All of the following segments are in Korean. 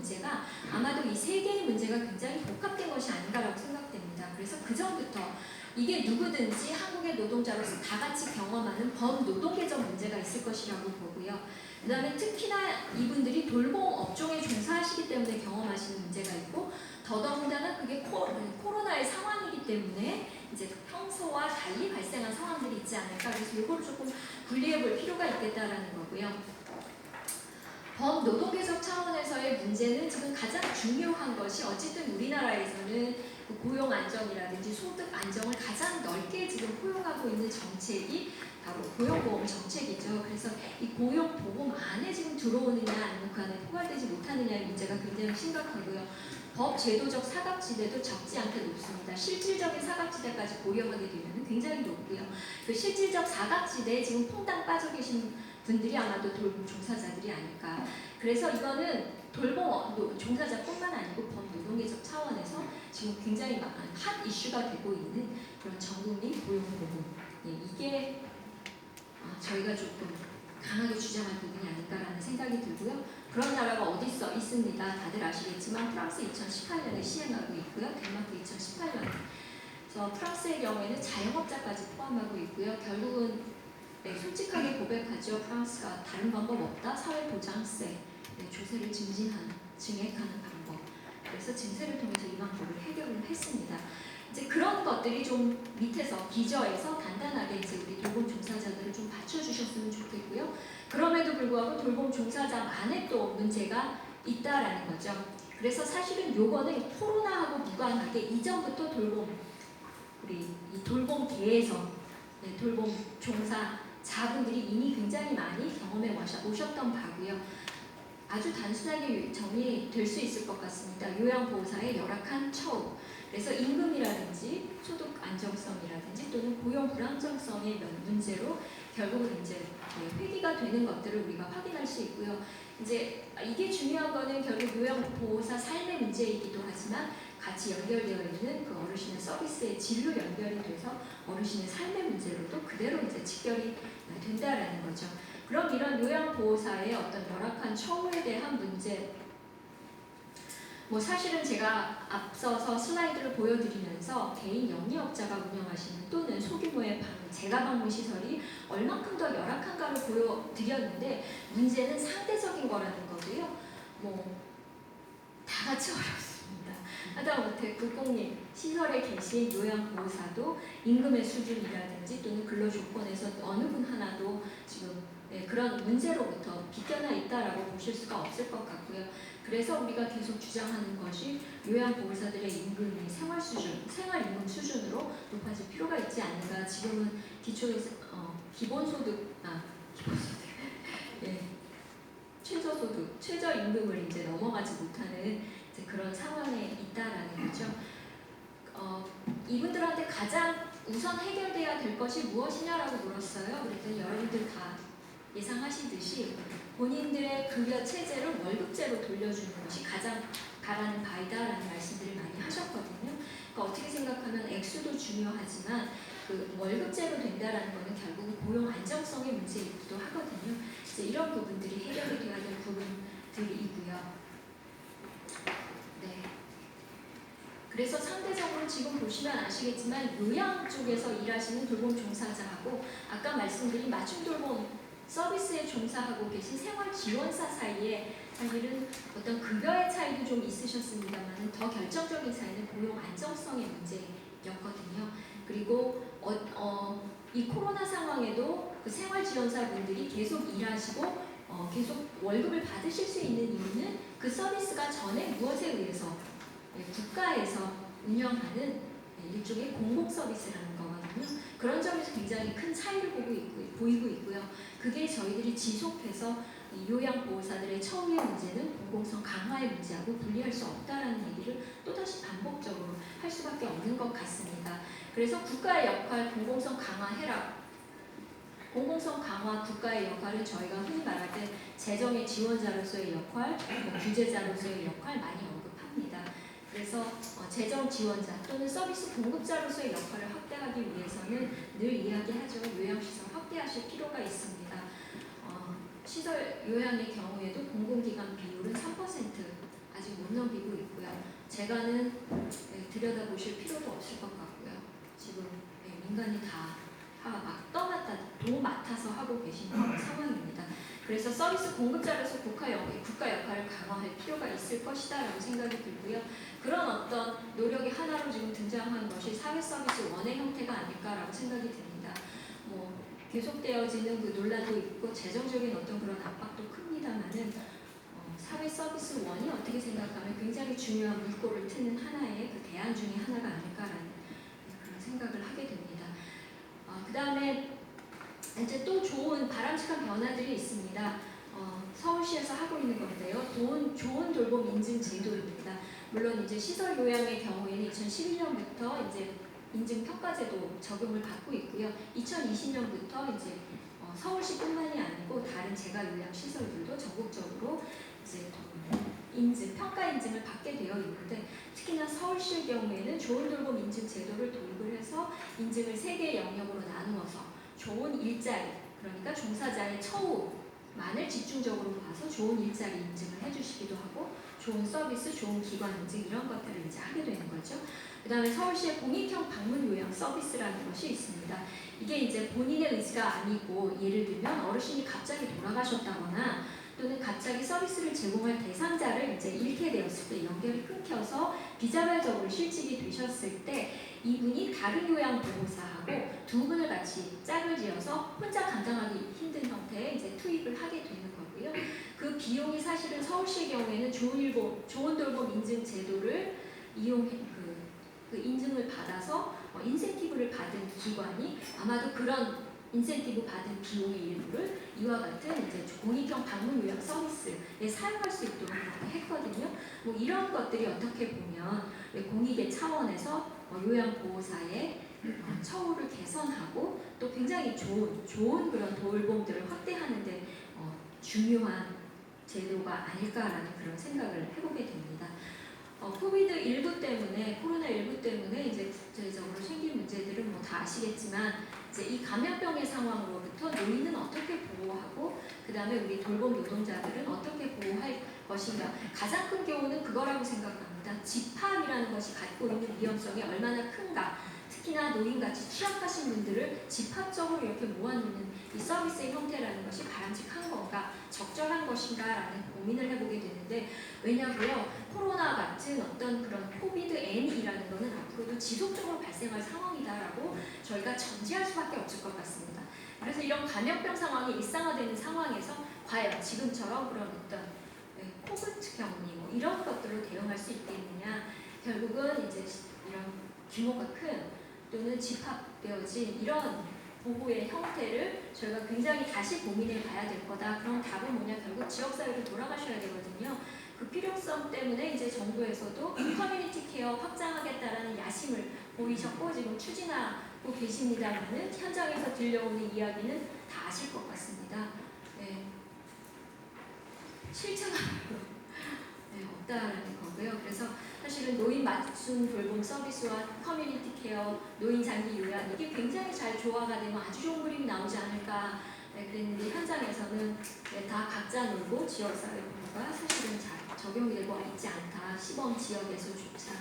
문제가 아마도 이 세 개의 문제가 굉장히 복합된 것이 아닌가라고 생각됩니다. 그래서 그 전부터 이게 누구든지 한국의 노동자로서 다 같이 경험하는 범노동계적 문제가 있을 것이라고 보고요. 그 다음에 특히나 이분들이 돌봄 업종에 종사하시기 때문에 경험하시는 문제가 있고, 더더군다나 그게 코로나의 상황이기 때문에 이제 평소와 달리 발생한 상황들이 있지 않을까. 그래서 이거를 조금 분리해 볼 필요가 있겠다라는 거고요. 범노동계적 차원에서의 문제는 지금 가장 중요한 것이 어쨌든 우리나라에서는 그 고용 안정이라든지 소득 안정을 가장 넓게 지금 포용하고 있는 정책이 바로 고용보험 정책이죠. 그래서 이 고용보험 안에 지금 들어오느냐 아니면 그 안에 포괄되지 못하느냐의 문제가 굉장히 심각하고요. 법 제도적 사각지대도 적지 않게 높습니다. 실질적인 사각지대까지 고려하게 되면 굉장히 높고요. 그 실질적 사각지대에 지금 퐁당 빠져 계신 분들이 아마도 돌봄 종사자들이 아닐까. 그래서 이거는 돌봄 종사자뿐만 아니고 범노동계적 차원에서 지금 굉장히 핫 이슈가 되고 있는 그런 전국민 고용보험. 예, 이게 저희가 조금 강하게 주장할 부분이 아닐까라는 생각이 들고요. 그런 나라가 어디 있습니다. 다들 아시겠지만 프랑스 2018년에 시행하고 있고요. 덴마크 2018년. 그래서 프랑스의 경우에는 자영업자까지 포함하고 있고요. 결국은 솔직하게 고백하죠. 프랑스가 다른 방법 없다. 사회보장세, 조세를 증액하는 방법. 그래서 증세를 통해서 이 방법을 해결을 했습니다. 이제 그런 것들이 좀 밑에서 기저에서 단단하게 이제 우리 돌봄 종사자들을 좀 받쳐주셨으면 좋겠고요. 그럼에도 불구하고 돌봄 종사자 안에 또 문제가 있다라는 거죠. 그래서 사실은 요거는 코로나하고 무관하게 이전부터 우리 이 돌봄계에서 돌봄 종사자분들이 이미 굉장히 많이 경험해 오셨던 바고요. 아주 단순하게 정리될 수 있을 것 같습니다. 요양보호사의 열악한 처우. 그래서 임금이라든지 소득 안정성이라든지 또는 고용 불안정성의 문제로 결국은 이제 회귀가 되는 것들을 우리가 확인할 수 있고요. 이제 이게 중요한 거는 결국 요양보호사 삶의 문제이기도 하지만 같이 연결되어 있는 그 어르신의 서비스의 질로 연결이 돼서 어르신의 삶의 문제로도 그대로 이제 직결이 된다라는 거죠. 그럼 이런 요양보호사의 어떤 열악한 처우에 대한 문제, 사실은 제가 앞서서 슬라이드를 보여드리면서 개인 영리업자가 운영하시는 또는 소규모의 재가방문 시설이 얼만큼 더 열악한가를 보여드렸는데 문제는 상대적인 거라는 거고요. 다 같이 어렵습니다. 하다못해 국공립 시설에 계신 요양보호사도 임금의 수준이라든지 또는 근로조건에서 어느 분 하나도 지금 그런 문제로부터 비껴나 있다라고 보실 수가 없을 것 같고요. 그래서 우리가 계속 주장하는 것이 요양보호사들의 임금이 생활임금 수준으로 높아질 필요가 있지 않는가. 지금은 기본소득, 최저소득, 최저임금을 이제 넘어가지 못하는 이제 그런 상황에 있다라는 거죠. 이분들한테 가장 우선 해결돼야 될 것이 무엇이냐라고 물었어요. 그랬더니 여러분들 다 예상하시듯이 본인들의 급여 체제를 월급제로 돌려주는 것이 가장 바라는 바이다라는 말씀들을 많이 하셨거든요. 그러니까 어떻게 생각하면 액수도 중요하지만 그 월급제로 된다라는 것은 결국은 고용 안정성의 문제이기도 하거든요. 이제 이런 부분들이 해결이 되어야 될 부분들이고요. 네. 그래서 상대적으로 지금 보시면 아시겠지만 요양 쪽에서 일하시는 돌봄 종사자하고 아까 말씀드린 맞춤 돌봄 서비스에 종사하고 계신 생활지원사 사이에 사실은 어떤 급여의 차이도 좀 있으셨습니다만 더 결정적인 차이는 고용 안정성의 문제였거든요. 그리고 이 코로나 상황에도 그 생활지원사분들이 계속 일하시고 계속 월급을 받으실 수 있는 이유는 그 서비스가 전에 무엇에 의해서 국가에서 운영하는 일종의 공공 서비스라는 거거든요. 그런 점에서 굉장히 큰 차이를 보이고 있고요. 그게 저희들이 지속해서 요양보호사들의 처우의 문제는 공공성 강화의 문제하고 분리할 수 없다라는 얘기를 또다시 반복적으로 할 수밖에 없는 것 같습니다. 그래서 국가의 역할, 공공성 강화해라. 공공성 강화 국가의 역할은 저희가 흔히 말할 때 재정의 지원자로서의 역할, 규제자로서의 역할 많이 언급합니다. 그래서 재정 지원자 또는 서비스 공급자로서의 역할을 확대하기 위해서는 늘 이야기하죠. 요양시설 확대하실 필요가 있습니다. 시설 요양의 경우에도 공공기관 비율은 3% 아직 못 넘기고 있고요. 제가는 들여다보실 필요도 없을 것 같고요. 지금 민간이 다 막 떠맡아 도맡아서 하고 계신 상황입니다. 그래서 서비스 공급자로서 국가 역할을 강화할 필요가 있을 것이다라고 생각이 들고요. 그런 어떤 노력의 하나로 지금 등장한 것이 사회 서비스 원의 형태가 아닐까라고 생각이 듭니다. 뭐 계속되어지는 그 논란도 있고 재정적인 어떤 그런 압박도 큽니다만은 사회 서비스 원이 어떻게 생각하면 굉장히 중요한 물꼬를 트는 하나의 그 대안 중에 하나가 아닐까라는 그런 생각을 하게 됩니다. 그 다음에 이제 또 좋은 바람직한 변화들이 있습니다. 서울시에서 하고 있는 건데요. 좋은 돌봄 인증 제도입니다. 물론 이제 시설 요양의 경우에는 2011년부터 이제 인증 평가제도 적용을 받고 있고요. 2020년부터 이제 서울시뿐만이 아니고 다른 재가 요양 시설들도 전국적으로 이제 평가 인증을 받게 되어 있는데 특히나 서울시의 경우에는 좋은 돌봄 인증 제도를 도입을 해서 인증을 3개의 영역으로 나누어서 좋은 일자리, 그러니까 종사자의 처우만을 집중적으로 봐서 좋은 일자리 인증을 해주시기도 하고 좋은 서비스, 좋은 기관 인증 이런 것들을 이제 하게 되는 거죠. 그 다음에 서울시의 공익형 방문 요양 서비스라는 것이 있습니다. 이게 이제 본인의 의지가 아니고 예를 들면 어르신이 갑자기 돌아가셨다거나 또는 갑자기 서비스를 제공할 대상자를 이제 잃게 되었을 때 연결이 끊겨서 비자발적으로 실직이 되셨을 때 이분이 다른 요양보호사하고 두 분을 같이 짝을 지어서 혼자 감당하기 힘든 형태의 이제 투입을 하게 되는 거고요. 그 비용이 사실은 서울시의 경우에는 좋은 돌봄 인증 제도를 이용해 그 인증을 받아서 인센티브를 받은 기관이 아마도 그런 인센티브 받은 비용의 일부를 이와 같은 이제 공익형 방문 요양 서비스에 사용할 수 있도록 했거든요. 뭐 이런 것들이 어떻게 보면 공익의 차원에서 요양보호사의 처우를 개선하고 또 굉장히 좋은 그런 돌봄들을 확대하는데 중요한 제도가 아닐까라는 그런 생각을 해보게 됩니다. 코로나19 때문에 이제 국제적으로 생긴 문제들은 뭐 다 아시겠지만 이제 이 감염병의 상황으로부터 노인은 어떻게 보호하고 그 다음에 우리 돌봄 노동자들은 어떻게 보호할 것인가 가장 큰 교훈은 그거라고 생각합니다. 집합이라는 것이 갖고 있는 위험성이 얼마나 큰가 특히나 노인같이 취약하신 분들을 집합적으로 이렇게 모아놓는 이 서비스의 형태라는 것이 바람직한 건가 적절한 것인가라는 고민을 해보게 되는데 왜냐고요? 코로나 같은 어떤 그런 코비드-N이라는 것은 앞으로도 지속적으로 발생할 상황이다라고 저희가 전제할 수밖에 없을 것 같습니다. 그래서 이런 감염병 상황이 일상화되는 상황에서 과연 지금처럼 그런 어떤 코비드 격리 뭐 이런 것들로 대응할 수 있겠느냐 결국은 이제 이런 규모가 큰 또는 집합되어진 이런 보호의 형태를 저희가 굉장히 다시 고민해 봐야 될 거다. 그럼 답은 뭐냐? 결국 지역사회로 돌아가셔야 되거든요. 그 필요성 때문에 이제 정부에서도 커뮤니티 케어 확장하겠다라는 야심을 보이셨고 지금 추진하고 계십니다만은 현장에서 들려오는 이야기는 다 아실 것 같습니다. 네. 실천하고 없다라는 거고요. 그래서 사실은 노인 맞춤 돌봄 서비스와 커뮤니티 케어, 노인 장기 요양 이게 굉장히 잘 조화가 되면 아주 좋은 그림이 나오지 않을까 그랬는데 현장에서는 다 각자 놀고 지역사회 보호가 사실은 잘 적용이 되고 있지 않다. 시범 지역에서조차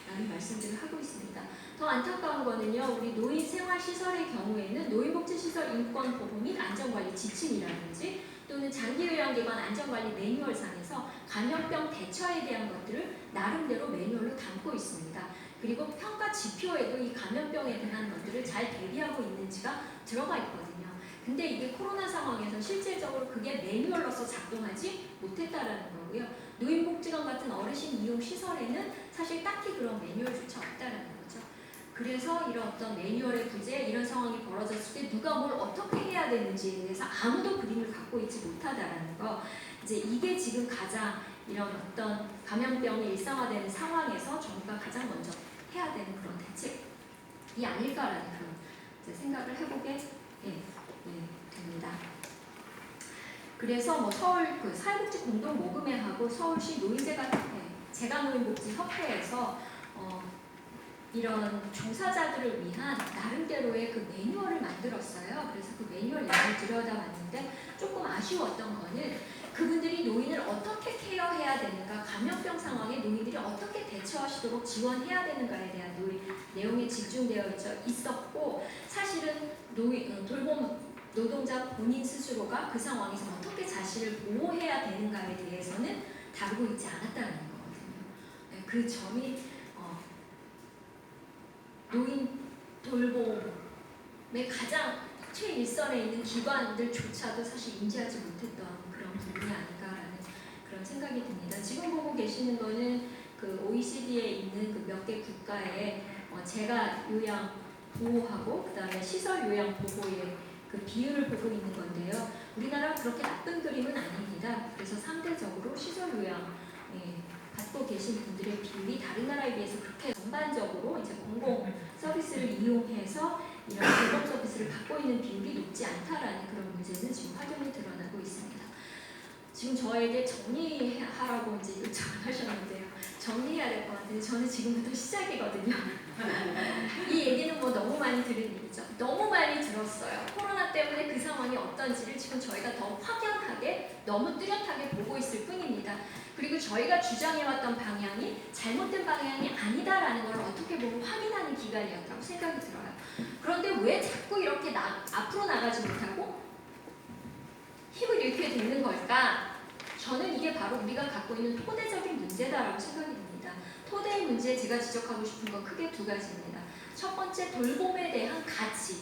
라는 말씀들을 하고 있습니다. 더 안타까운 거는요. 우리 노인 생활시설의 경우에는 노인복지시설 인권 보호 및 안전관리 지침이라든지 또는 장기요양기관 안전관리 매뉴얼상에서 감염병 대처에 대한 것들을 나름대로 매뉴얼로 담고 있습니다. 그리고 평가 지표에도 이 감염병에 대한 것들을 잘 대비하고 있는지가 들어가 있거든요. 근데 이게 코로나 상황에서 실질적으로 그게 매뉴얼로서 작동하지 못했다라는 거고요. 노인복지관 같은 어르신 이용 시설에는 사실 딱히 그런 매뉴얼조차 없다라는 거죠. 그래서 이런 어떤 매뉴얼의 부재, 이런 상황이 벌어졌을 때 누가 뭘 어떻게 해야 되는지에 대해서 아무도 그림을 갖고 있지 못하다라는 거. 이제 이게 지금 가장 이런 어떤 감염병이 일상화되는 상황에서 정부가 가장 먼저 해야 되는 그런 대책이 아닐까라는 그런 이제 생각을 해보게 됩니다. 그래서 뭐 서울 그 사회복지 공동 모금회하고 서울시 재가노인복지협회에서 이런 종사자들을 위한 나름대로의 그 매뉴얼을 만들었어요. 그래서 그 매뉴얼 내용을 들여다봤는데 조금 아쉬웠던 거는 그분들이 노인을 어떻게 케어해야 되는가, 감염병 상황에 노인들이 어떻게 대처하시도록 지원해야 되는가에 대한 내용에 집중되어 있었고, 사실은 돌봄 노동자 본인 스스로가 그 상황에서 어떻게 자신을 보호해야 되는가에 대해서는 다루고 있지 않았다는 거거든요. 네, 그 점이 노인 돌봄의 가장 최일선에 있는 기관들조차도 사실 인지하지 못했던 그런 부분이 아닌가라는 그런 생각이 듭니다. 지금 보고 계시는 거는 그 OECD에 있는 그 몇 개 국가의 재가 요양 보호하고 그다음에 시설 요양 보호의 그 비율을 보고 있는 건데요. 우리나라 그렇게 나쁜 그림은 아닙니다. 그래서 상대적으로 시설 요양 받고 계신 분들의 비율이 다른 나라에 비해서 그렇게 전반적으로 이제 공공 서비스를 이용해서 이런 돌봄 서비스를 받고 있는 비율이 높지 않다라는 그런 문제는 지금 확연히 드러나고 있습니다. 지금 저에게 정리하라고 이제 요청을 하셨는데요. 정리해야 될 것 같은데 저는 지금부터 시작이거든요. 이 얘기는 뭐 너무 많이 들은 얘기죠. 너무 많이 들었어요. 코로나 때문에 그 상황이 어떤지를 지금 저희가 더 확연하게 너무 뚜렷하게 보고 있을 뿐입니다. 그리고 저희가 주장해왔던 방향이 잘못된 방향이 아니다라는 걸 어떻게 보면 확인하는 기간이었다고 생각이 들어요. 그런데 왜 자꾸 이렇게 앞으로 나가지 못하고 힘을 잃게 되는 걸까? 저는 이게 바로 우리가 갖고 있는 토대적인 문제다라고 생각이 듭니다. 토대의 문제 제가 지적하고 싶은 건 크게 두 가지입니다. 첫 번째, 돌봄에 대한 가치에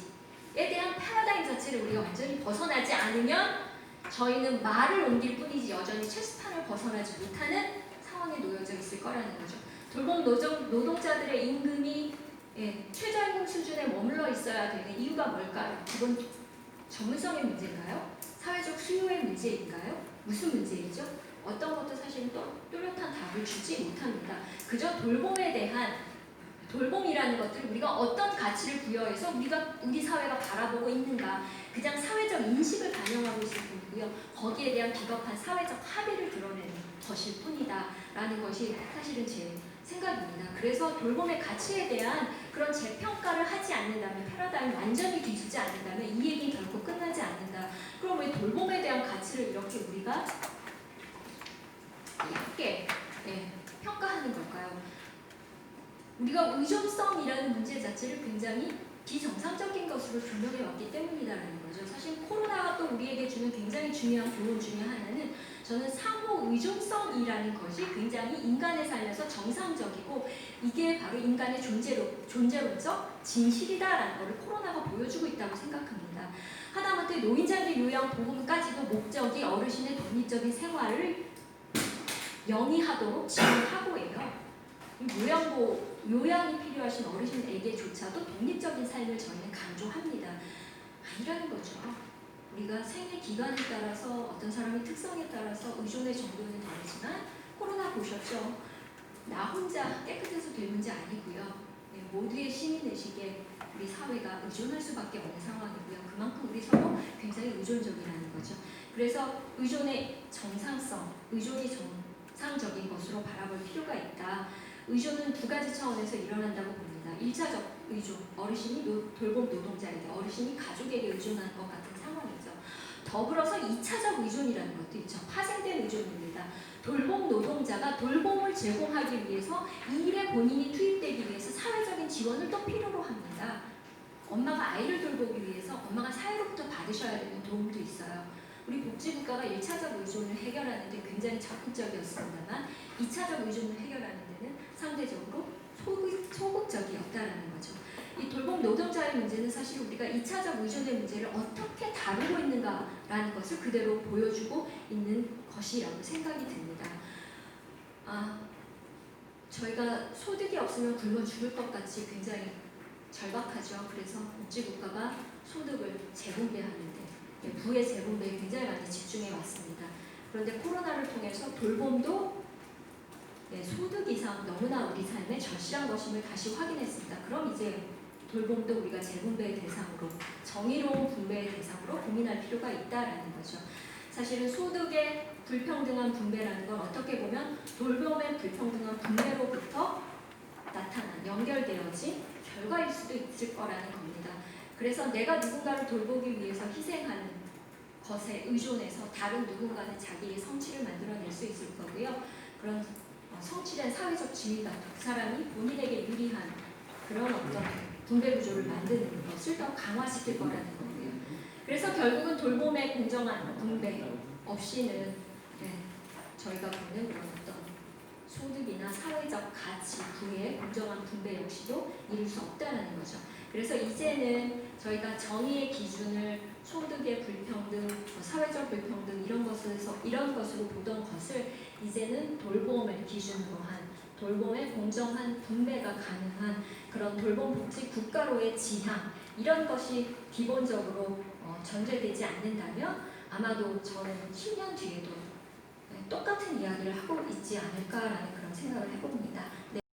대한 패러다임 자체를 우리가 완전히 벗어나지 않으면 저희는 말을 옮길 뿐이지 여전히 체스판을 벗어나지 못하는 상황에 놓여져 있을 거라는 거죠. 돌봄 노동자들의 임금이 최저임금 수준에 머물러 있어야 되는 이유가 뭘까요? 그건 전문성의 문제인가요? 사회적 수요의 문제인가요? 무슨 문제이죠? 어떤 것도 사실 또 뚜렷한 답을 주지 못합니다. 그저 돌봄에 대한 돌봄이라는 것들을 우리가 어떤 가치를 부여해서 우리 사회가 바라보고 있는가, 그냥 사회적 인식을 반영하고 있을 뿐이고요. 거기에 대한 비겁한 사회적 합의를 드러내는 것일 뿐이다라는 것이 사실은 제 생각입니다. 그래서 돌봄의 가치에 대한 그런 재평가를 하지 않는다면, 패러다임을 완전히 뒤집지 않는다면 이 얘기는 결코 끝나지 않는다. 그럼 왜 돌봄에 대한 가치를 이렇게 우리가 얇게 평가하는 걸까요? 우리가 의존성이라는 문제 자체를 굉장히 비정상적인 것으로 규명해 왔기 때문이라는 거죠. 사실 코로나가 또 우리에게 주는 굉장히 중요한 교훈 중에 하나는, 저는 상호 의존성이라는 것이 굉장히 인간의 삶에서 정상적이고 이게 바로 인간의 존재론적 진실이다라는 것을 코로나가 보여주고 있다고 생각합니다. 하다못해 노인장기 요양 보험까지도 목적이 어르신의 독립적인 생활을 영위하도록 지원하고 해요. 요양이 필요하신 어르신에게조차도 독립적인 삶을 저희는 강조합니다. 아니라는 거죠. 우리가 생애 기간에 따라서 어떤 사람의 특성에 따라서 의존의 정도는 다르지만, 코로나 보셨죠? 나 혼자 깨끗해서 될 문제 아니고요. 모두의 시민의식에 우리 사회가 의존할 수밖에 없는 상황이고요. 그만큼 우리 서로 굉장히 의존적이라는 거죠. 그래서 의존의 정상성, 의존이 정상적인 것으로 바라볼 필요가 있다. 의존은 두 가지 차원에서 일어난다고 봅니다. 1차적 의존, 어르신이 돌봄 노동자에게, 어르신이 가족에게 의존하는 것 같은 상황이죠. 더불어서 2차적 의존이라는 것도 있죠. 파생된 의존입니다. 돌봄 노동자가 돌봄을 제공하기 위해서 이 일에 본인이 투입되기 위해서 사회적인 지원을 또 필요로 합니다. 엄마가 아이를 돌보기 위해서 엄마가 사회로부터 받으셔야 되는 도움도 있어요. 우리 복지국가가 1차적 의존을 해결하는 데 굉장히 적극적이었습니다만 2차적 의존을 해결하는 데는 상대적으로 소극적이었다라는 거죠. 이 돌봄 노동자의 문제는 사실 우리가 2차적 의존의 문제를 어떻게 다루고 있는가라는 것을 그대로 보여주고 있는 것이라고 생각이 듭니다. 저희가 소득이 없으면 굶어 죽을 것 같이 굉장히 절박하죠. 그래서 복지국가가 소득을 재분배하는데, 부의 재분배에 굉장히 많이 집중해 왔습니다. 그런데 코로나를 통해서 돌봄도 소득 이상 너무나 우리 삶에 절실한 것임을 다시 확인했습니다. 그럼 이제 돌봄도 우리가 재분배의 대상으로, 정의로운 분배의 대상으로 고민할 필요가 있다라는 거죠. 사실은 소득의 불평등한 분배라는 건 어떻게 보면 돌봄의 불평등한 분배로부터 나타난, 연결되어진 결과일 수도 있을 거라는 겁니다. 그래서 내가 누군가를 돌보기 위해서 희생하는 것에 의존해서 다른 누군가는 자기의 성취를 만들어낼 수 있을 거고요. 그런 성취된 사회적 지위가 그 사람이 본인에게 유리한 그런 어떤 분배 구조를 만드는 것을 더 강화시킬 거라는 거고요. 그래서 결국은 돌봄의 공정한 분배 없이는 저희가 보는 그런 어떤 소득이나 사회적 가치, 부의 공정한 분배 역시도 이룰 수 없다는 거죠. 그래서 이제는 저희가 정의의 기준을 소득의 불평등, 사회적 불평등 이런 것으로 보던 것을 이제는 돌봄을 기준으로 한 돌봄의 공정한 분배가 가능한 그런 돌봄복지 국가로의 지향 이런 것이 기본적으로 전제되지 않는다면 아마도 저는 10년 뒤에도 똑같은 이야기를 하고 있지 않을까라는 그런 생각을 해봅니다. 네.